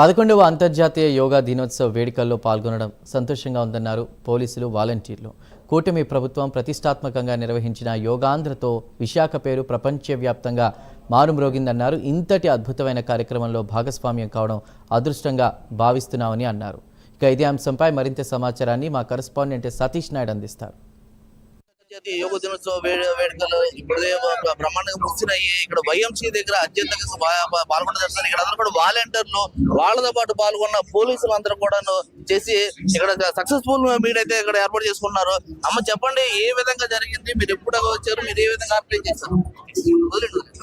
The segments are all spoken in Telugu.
11వ అంతర్జాతీయ యోగా దినోత్సవ వేడుకల్లో పాల్గొనడం సంతోషంగా ఉందన్నారు పోలీసులు, వాలంటీర్లు. కూటమి ప్రభుత్వం ప్రతిష్టాత్మకంగా నిర్వహించిన యోగాంధ్రతో విశాఖ పేరు ప్రపంచవ్యాప్తంగా మారుమ్రోగిందన్నారు. ఇంతటి అద్భుతమైన కార్యక్రమంలో భాగస్వామ్యం కావడం అదృష్టంగా భావిస్తున్నామని అన్నారు. ఇక ఇదే అంశంపై మరింత సమాచారాన్ని మా కరెస్పాండెంట్ సతీష్ నాయుడు అందిస్తారు. అంతర్జాతీయ యోగ దినోత్సవ వేడుకలు ఇప్పుడే బ్రహ్మాండంగా ముగిసినాయి. ఇక్కడ వైఎంసీ దగ్గర అత్యంతంగా పాల్గొన్న ఇక్కడ అందరూ కూడా వాలంటీర్లు, వాళ్ళతో పాటు పాల్గొన్న పోలీసులు అందరూ కూడా చేసి ఇక్కడ సక్సెస్ఫుల్ మీట్ అయితే ఇక్కడ ఏర్పాటు చేసుకున్నారు. అమ్మ చెప్పండి, ఏ విధంగా జరిగింది, మీరు ఎప్పుడు వచ్చారు, మీరు ఏ విధంగా అప్లై చేశారు?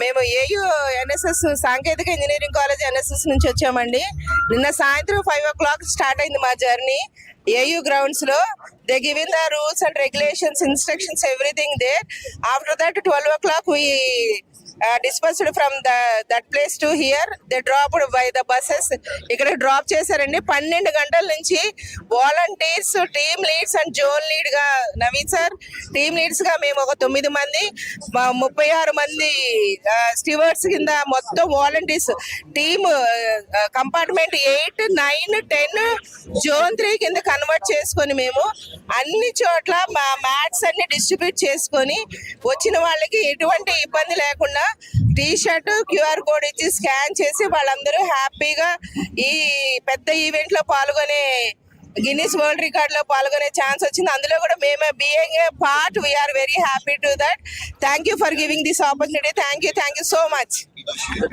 మేము ఏయూ ఎన్ఎస్ఎస్ సాంకేతిక ఇంజనీరింగ్ కాలేజ్ ఎన్ఎస్ఎస్ నుంచి వచ్చామండి. నిన్న సాయంత్రం 5 o'clock స్టార్ట్ అయింది మా journey. AU grounds lo they given the rules and regulations, instructions, everything there. After that 12 o'clock we dispersed from that place to here. They dropped by the buses. ఇక్కడ డ్రాప్ చేశారండి. 12 గంటల నుంచి volunteers, team leads and zone lead గా నవీన్ సార్, టీమ్ లీడ్స్ గా మేము ఒక 9 మంది, 36 మంది స్టీవర్డ్స్ కింద మొత్తం వాలంటీర్స్ టీమ్ కంపార్ట్మెంట్ 8, 9, 10 జోన్ 3 కింద కన్వర్ట్ చేసుకొని మేము అన్ని చోట్ల మా మ్యాట్స్ అన్ని డిస్ట్రిబ్యూట్ చేసుకొని వచ్చిన వాళ్ళకి ఎటువంటి ఇబ్బంది లేకుండా టీ షర్ట్, QR కోడ్ ఇచ్చి స్కాన్ చేసి వాళ్ళందరూ హ్యాపీగా ఈ పెద్ద ఈవెంట్ లో పాల్గొనే, గిన్నిస్ వరల్డ్ రికార్డ్ లో పాల్గొనే ఛాన్స్ వచ్చింది. అందులో కూడా మేము being a part, we're very happy to that. Thank you for giving this opportunity. Thank you so much.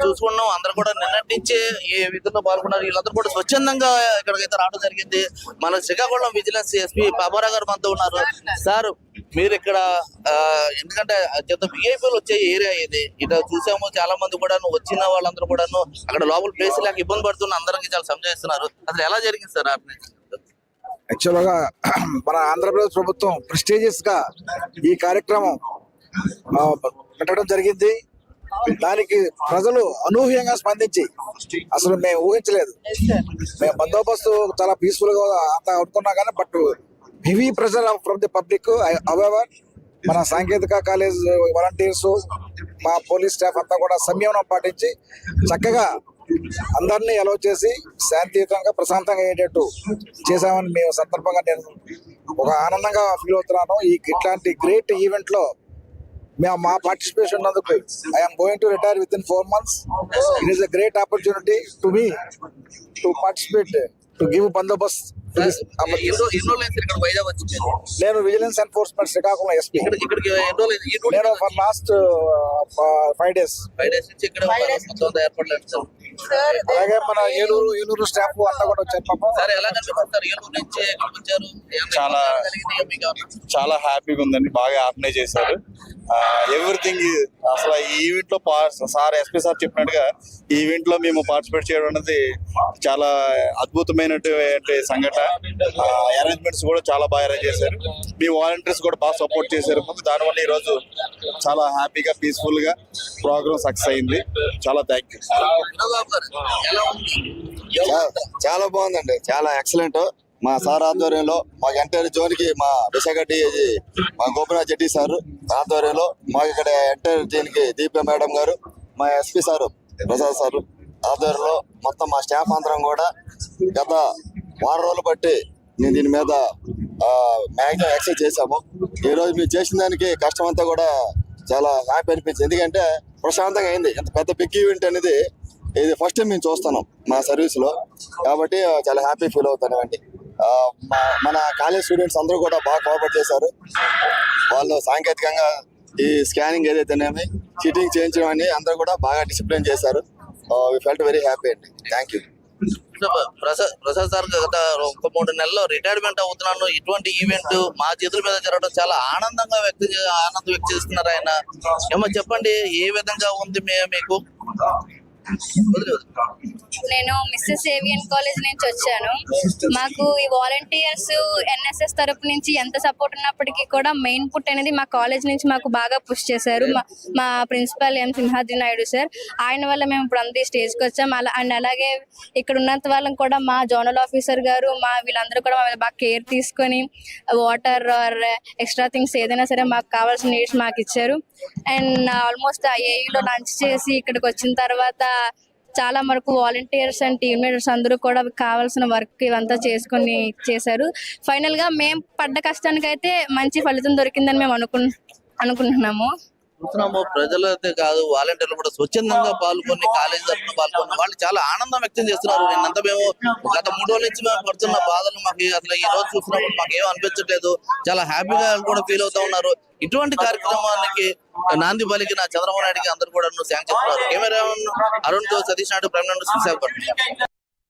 చూసుకున్నాం, అందరూ కూడా నిన్నటి నుంచి ఈ విధంగా పాల్గొన్నారు. వీళ్ళందరూ కూడా స్వచ్ఛందంగా ఇక్కడికైతే రావడం జరిగింది. మన శ్రీకాకుళం విజిలెన్స్ ఎస్పీ పాపారా గారు మనతో ఉన్నారు. సార్, మీరు ఇక్కడ ఎందుకంటే అత్యంత విఐపీలు వచ్చే ఏరియా ఇది, ఇట్లా చూసాము. చాలా మంది కూడా వచ్చిన వాళ్ళందరూ కూడా అక్కడ లోపల ప్లేస్ లేక ఇబ్బంది పడుతున్న అందరికి చాలా సంజయిస్తున్నారు. అసలు ఎలా జరిగింది సార్? యాక్చువల్ గా మన ఆంధ్రప్రదేశ్ ప్రభుత్వం ప్రెస్టీజియస్ గా ఈ కార్యక్రమం పెట్టడం జరిగింది. దానికి ప్రజలు అనూహ్యంగా స్పందించి, అసలు మేము ఊహించలేదు. మేము బందోబస్తు చాలా పీస్ఫుల్ గా అంతా అనుకున్నా కానీ, but heavy pressure from the public. However మన సాంకేతిక కాలేజ్ వాలంటీర్స్, మా పోలీస్ స్టాఫ్ అంతా కూడా సంయమనం పాటించి చక్కగా అందరినీ అలౌ చేసి శాంతియుతంగా, ప్రశాంతంగా అయ్యేటట్టు చేశామని మేము సందర్భంగా నేను ఒక ఆనందంగా ఫీల్ అవుతున్నాను. ఇట్లాంటి గ్రేట్ ఈవెంట్ లో మా పార్టిసిపేషన్ ఉన్నందుకు I'm going to retire with in 4 months. It is a great opportunity to me to participate, to give Bandobast. నేను విజిలెన్స్ ఎన్ఫోర్స్మెంట్ శ్రీకాకుళం ఎస్పీ. నేను ఫర్ లాస్ట్ 5 days. అలాగే మన ఏలూరు స్టాఫ్ అంతా కూడా వచ్చారు. చాలా హ్యాపీగా ఉందండి. బాగా ఆర్గనైజ్ చేశారు ఎవ్రీథింగ్. అసలు ఈ ఈవెంట్ లో సార్ ఎస్పీ సార్ చెప్పినట్టుగా ఈ ఈవెంట్ లో మేము పార్టిసిపేట్ చేయడం అనేది చాలా అద్భుతమైనటువంటి సంఘటన. అరేంజ్మెంట్స్ కూడా చాలా బాగా అరేంజ్ చేశారు. మీ వాలంటీర్స్ కూడా బాగా సపోర్ట్ చేశారు. దానివల్ల ఈ రోజు చాలా హ్యాపీగా, పీస్ఫుల్ గా ప్రోగ్రామ్ సక్సెస్ అయింది. చాలా థ్యాంక్ యూ. చాలా బాగుందండి, చాలా ఎక్సలెంట్. మా సార్ ఆధ్వర్యంలో మాకు ఎంటైర్ జోన్ కి మా విశాఖ డిఐజీ మా గోపినాథ్ జెట్టి సార్ ఆధ్వర్యంలో మాకు ఇక్కడ ఎంటైర్ దీనికి దీప మేడం గారు, మా ఎస్పీ సారు ప్రసాద్ సార్ ఆధ్వర్యంలో మొత్తం మా స్టాఫ్ అందరం కూడా గత 6 రోజులు బట్టి నేను దీని మీద మ్యాక్సిమం ఎక్సర్సైజ్ చేశాము. ఈ రోజు మీరు చేసిన దానికి కష్టం అంతా కూడా చాలా హ్యాపీ అనిపించింది. ఎందుకంటే ప్రశాంతంగా అయింది. ఇంత పెద్ద బిగ్ ఈవెంట్ అనేది ఇది ఫస్ట్ టైం మేము చూస్తున్నాం మా సర్వీస్ లో, కాబట్టి చాలా హ్యాపీ ఫీల్ అవుతానండి. మన కాలేజ్ స్టూడెంట్స్ అందరూ కూడా బాగా కోఆపరేట్ చేశారు. వాళ్ళు సాంకేతికంగా ఈ స్కానింగ్ ఏదైతేనేమి, చీటింగ్ చేయించడం అని అందరూ కూడా బాగా డిసిప్లిన్ చేశారు. వి ఫెల్ట్ వెరీ హ్యాపీ అండి. Thank you. ప్రసాద్ సార్, గత 3 నెలల్లో రిటైర్మెంట్ అవుతున్నాను. ఇటువంటి ఈవెంట్ మా చేతుల మీద జరగడం చాలా ఆనందం వ్యక్తం చేస్తున్నారు ఆయన. ఏమో చెప్పండి, ఏ విధంగా ఉంది మీకు? నేను మిస్సెస్ ఏవియన్ కాలేజ్ నుంచి వచ్చాను. మాకు ఈ వాలంటీర్స్ NSS తరపు నుంచి ఎంత సపోర్ట్ ఉన్నప్పటికీ కూడా మెయిన్ పుట్ అనేది మా కాలేజ్ నుంచి మాకు బాగా పుష్ చేశారు. మా principal M Simhadri Naidu sir, ఆయన వల్ల మేము ఇప్పుడు అంతా స్టేజ్కి వచ్చాం. అండ్ అలాగే ఇక్కడ ఉన్నంత వాళ్ళని కూడా మా జోనల్ ఆఫీసర్ గారు, మా వీళ్ళందరూ కూడా మా మీద బాగా కేర్ తీసుకొని వాటర్ ఆర్ ఎక్స్ట్రా థింగ్స్ ఏదైనా సరే మాకు కావాల్సిన నీడ్స్ మాకు ఇచ్చారు. అండ్ ఆల్మోస్ట్ AUలో లంచ్ చేసి ఇక్కడికి వచ్చిన తర్వాత చాలా వరకు వాలంటీర్స్ అండ్ టీమ్ లీడర్స్ అందరూ కూడా కావాల్సిన వర్క్ ఇవంతా చేసుకొని చేశారు. ఫైనల్ గా మేము పడ్డ కష్టానికి అయితే మంచి ఫలితం దొరికిందని మేము అనుకుంటున్నాము. చూస్తున్నాము ప్రజలైతే కాదు, వాలంటీర్లు కూడా స్వచ్ఛందంగా పాల్గొని కాలేజీ తరఫున పాల్గొని వాళ్ళు చాలా ఆనందం వ్యక్తం చేస్తున్నారు. నిన్నంతా మేము గత 3 రోజుల నుంచి మేము పడుతున్న బాధలు మాకు అసలు ఈ రోజు చూసినప్పుడు మాకు ఏం అనిపించట్లేదు, చాలా హ్యాపీగా కూడా ఫీల్ అవుతా ఉన్నారు. ఇటువంటి కార్యక్రమానికి నాంది పలికిన చంద్రబాబు నాయుడుకి అందరూ కూడా థ్యాంక్స్ చెప్తున్నారు. కెమెరా అరుణ్ తో సతీష్ నాయుడు, ప్రైమ్ మినిస్టర్ విశాఖపట్నం.